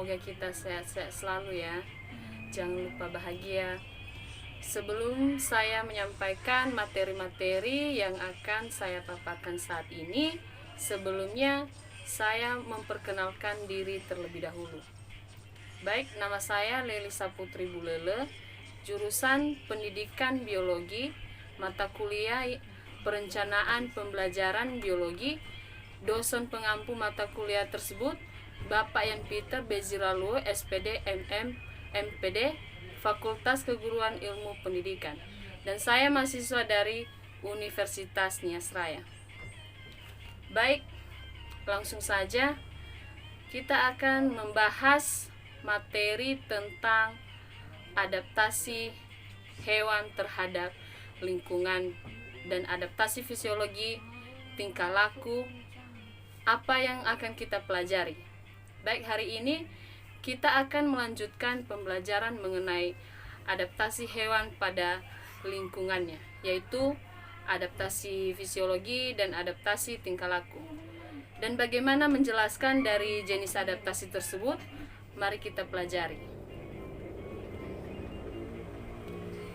semoga kita sehat-sehat selalu ya. Jangan lupa bahagia. Sebelum saya menyampaikan materi-materi yang akan saya paparkan saat ini, sebelumnya saya memperkenalkan diri terlebih dahulu. Baik, nama saya Lelisa Putri Bulele, jurusan Pendidikan Biologi, mata kuliah Perencanaan Pembelajaran Biologi. Dosen pengampu mata kuliah tersebut Bapak Yan Peter Beziraluo, SPD MM MPD, Fakultas Keguruan Ilmu Pendidikan. Dan saya mahasiswa dari Universitas Nias Raya. Baik, langsung saja kita akan membahas materi tentang adaptasi hewan terhadap lingkungan dan adaptasi fisiologi tingkah laku. Apa yang akan kita pelajari? Baik, hari ini kita akan melanjutkan pembelajaran mengenai adaptasi hewan pada lingkungannya, yaitu adaptasi fisiologi dan adaptasi tingkah laku. Dan bagaimana menjelaskan dari jenis adaptasi tersebut? Mari kita pelajari.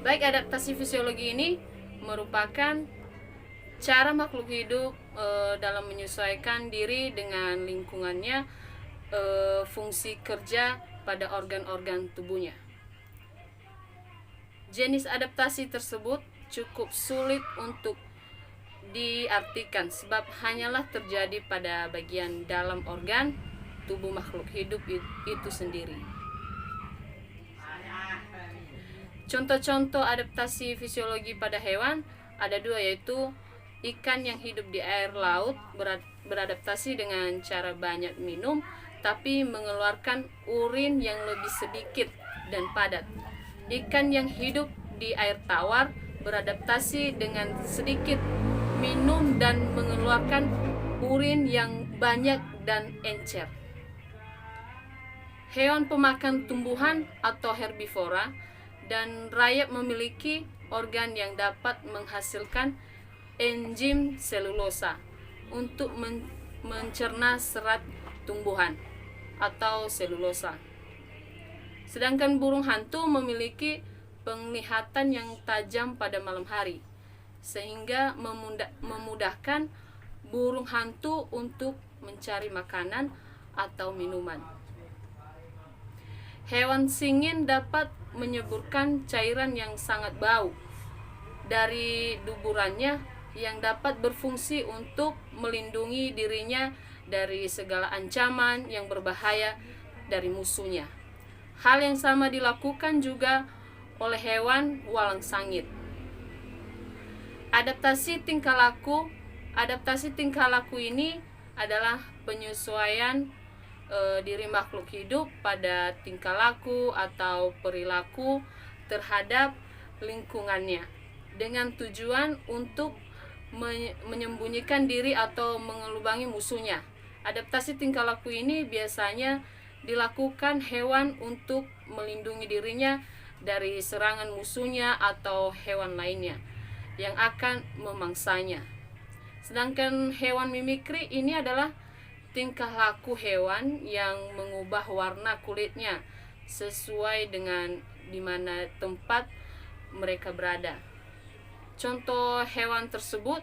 Baik, adaptasi fisiologi ini merupakan cara makhluk hidup dalam menyesuaikan diri dengan lingkungannya, fungsi kerja pada organ-organ tubuhnya. Jenis adaptasi tersebut cukup sulit untuk diartikan sebab hanyalah terjadi pada bagian dalam organ tubuh makhluk hidup itu sendiri. Contoh-contoh adaptasi fisiologi pada hewan ada dua, yaitu ikan yang hidup di air laut beradaptasi dengan cara banyak minum tapi mengeluarkan urin yang lebih sedikit dan padat. Ikan yang hidup di air tawar beradaptasi dengan sedikit minum dan mengeluarkan urin yang banyak dan encer. Hewan pemakan tumbuhan atau herbivora dan rayap memiliki organ yang dapat menghasilkan enzim selulosa untuk mencerna serat tumbuhan atau selulosa. Sedangkan burung hantu memiliki penglihatan yang tajam pada malam hari, sehingga memudahkan burung hantu untuk mencari makanan atau minuman. Hewan singin dapat menyemburkan cairan yang sangat bau dari duburannya yang dapat berfungsi untuk melindungi dirinya dari segala ancaman yang berbahaya dari musuhnya. Hal yang sama dilakukan juga oleh hewan walang sangit. Adaptasi tingkah laku ini adalah penyesuaian diri makhluk hidup pada tingkah laku atau perilaku terhadap lingkungannya dengan tujuan untuk menyembunyikan diri atau mengelubangi musuhnya. Adaptasi tingkah laku ini biasanya dilakukan hewan untuk melindungi dirinya dari serangan musuhnya atau hewan lainnya yang akan memangsanya. Sedangkan hewan mimikri ini adalah tingkah laku hewan yang mengubah warna kulitnya sesuai dengan di mana tempat mereka berada. Contoh hewan tersebut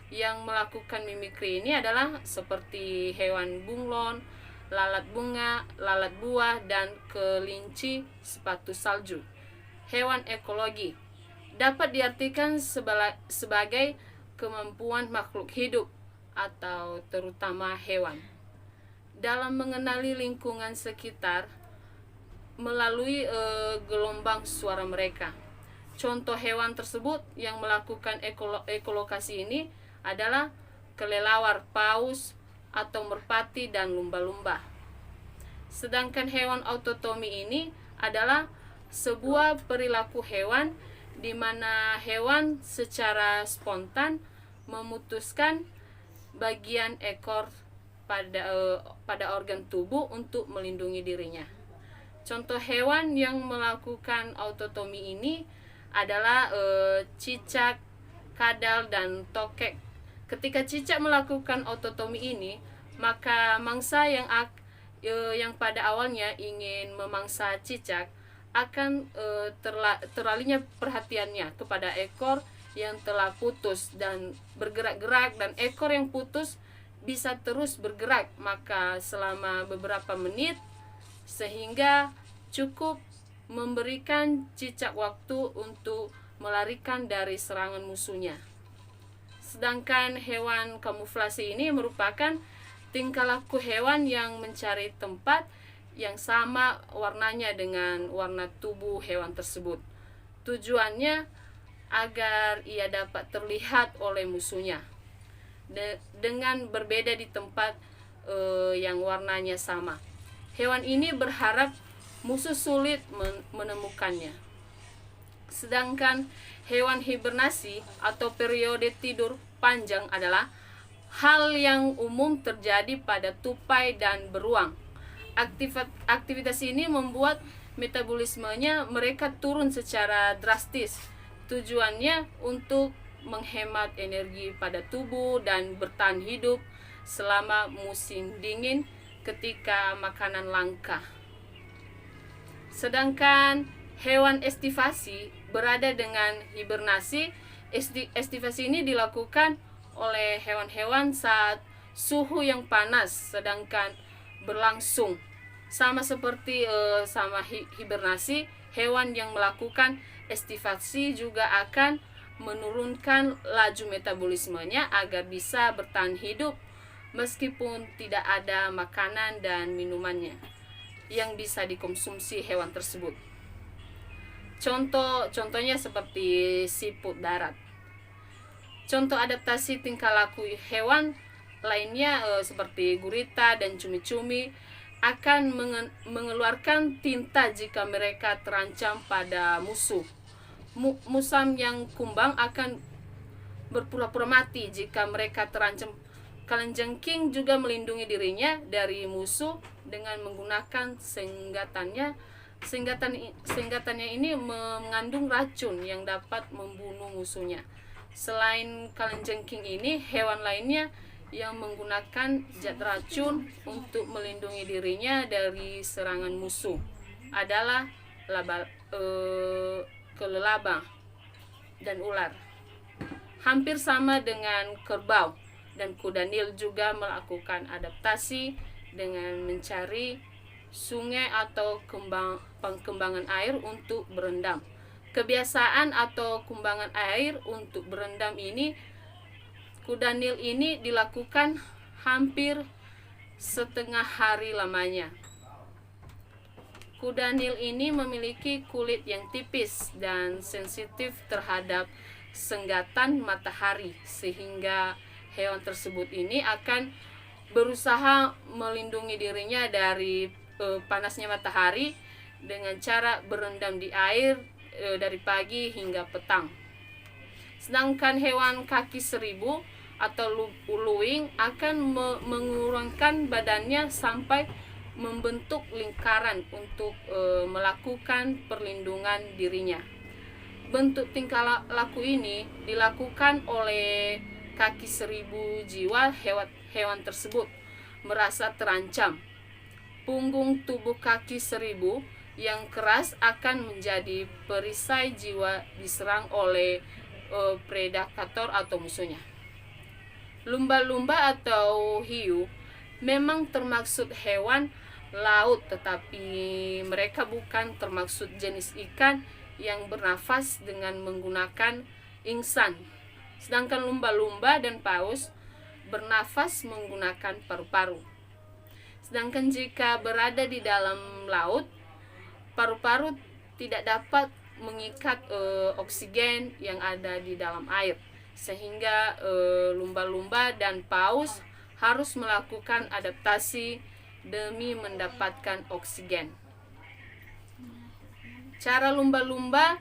yang melakukan mimikri ini adalah seperti hewan bunglon, lalat bunga, lalat buah, dan kelinci sepatu salju. Hewan ekologi dapat diartikan sebagai kemampuan makhluk hidup atau terutama hewan dalam mengenali lingkungan sekitar melalui gelombang suara mereka. Contoh hewan tersebut yang melakukan ekolokasi ini adalah kelelawar, paus atau merpati, dan lumba-lumba. Sedangkan hewan autotomi ini adalah sebuah perilaku hewan di mana hewan secara spontan memutuskan bagian ekor pada organ tubuh untuk melindungi dirinya. Contoh hewan yang melakukan autotomi ini adalah cicak, kadal, dan tokek. Ketika cicak melakukan autotomi ini, maka mangsa yang pada awalnya ingin memangsa cicak akan teralihnya perhatiannya kepada ekor yang telah putus dan bergerak-gerak, dan ekor yang putus bisa terus bergerak maka selama beberapa menit, sehingga cukup memberikan cicak waktu untuk melarikan dari serangan musuhnya. Sedangkan hewan kamuflase ini merupakan tingkah laku hewan yang mencari tempat yang sama warnanya dengan warna tubuh hewan tersebut. Tujuannya agar ia dapat terlihat oleh musuhnya dengan berbeda di tempat yang warnanya sama. Hewan ini berharap musuh sulit menemukannya. Sedangkan hewan hibernasi atau periode tidur panjang adalah hal yang umum terjadi pada tupai dan beruang. Aktivitas ini membuat metabolismenya mereka turun secara drastis. Tujuannya untuk menghemat energi pada tubuh dan bertahan hidup selama musim dingin ketika makanan langka. Sedangkan hewan estivasi berada dengan hibernasi. Estivasi ini dilakukan oleh hewan-hewan saat suhu yang panas sedangkan berlangsung. Sama seperti sama hibernasi, hewan yang melakukan estivasi juga akan menurunkan laju metabolismenya agar bisa bertahan hidup meskipun tidak ada makanan dan minumannya yang bisa dikonsumsi hewan tersebut. Contohnya seperti siput darat. Contoh adaptasi tingkah laku hewan lainnya seperti gurita dan cumi-cumi akan mengeluarkan tinta jika mereka terancam pada musuh. Musang yang kumbang akan berpura-pura mati jika mereka terancam. Kalajengking juga melindungi dirinya dari musuh dengan menggunakan senggatannya. Senggatannya ini mengandung racun yang dapat membunuh musuhnya. Selain kalajengking ini, hewan lainnya yang menggunakan zat racun untuk melindungi dirinya dari serangan musuh adalah kelelawar dan ular. Hampir sama dengan kerbau, dan kuda Nil juga melakukan adaptasi dengan mencari sungai atau kembangan air untuk berendam. Kebiasaan atau kembangan air untuk berendam ini, kuda Nil ini dilakukan hampir setengah hari lamanya. Kuda Nil ini memiliki kulit yang tipis dan sensitif terhadap senggatan matahari, sehingga hewan tersebut ini akan berusaha melindungi dirinya dari panasnya matahari dengan cara berendam di air dari pagi hingga petang. Sedangkan hewan kaki seribu atau uluwing akan mengurangkan badannya sampai membentuk lingkaran untuk melakukan perlindungan dirinya. Bentuk tingkah laku ini dilakukan oleh kaki seribu jiwa hewan tersebut merasa terancam. Punggung tubuh kaki seribu yang keras akan menjadi perisai jiwa diserang oleh predator atau musuhnya. Lumba-lumba atau hiu memang termaksud hewan laut, tetapi mereka bukan termaksud jenis ikan yang bernafas dengan menggunakan ingsan. Sedangkan lumba-lumba dan paus bernafas menggunakan paru-paru. Sedangkan jika berada di dalam laut, paru-paru tidak dapat mengikat oksigen yang ada di dalam air, sehingga lumba-lumba dan paus harus melakukan adaptasi demi mendapatkan oksigen. Cara lumba-lumba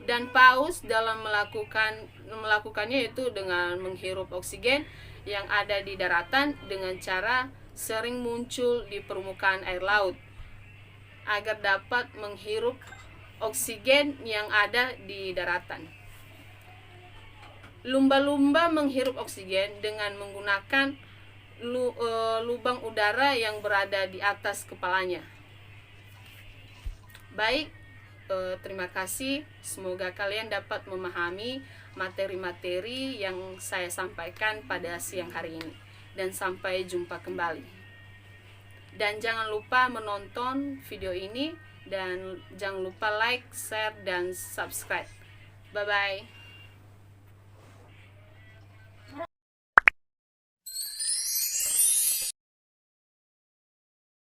dan paus dalam melakukannya itu dengan menghirup oksigen yang ada di daratan dengan cara sering muncul di permukaan air laut agar dapat menghirup oksigen yang ada di daratan. Lumba-lumba menghirup oksigen dengan menggunakan lubang udara yang berada di atas kepalanya. Baik, terima kasih. Semoga kalian dapat memahami materi-materi yang saya sampaikan pada siang hari ini. Dan sampai jumpa kembali. Dan jangan lupa menonton video ini, dan jangan lupa like, share, dan subscribe. Bye-bye.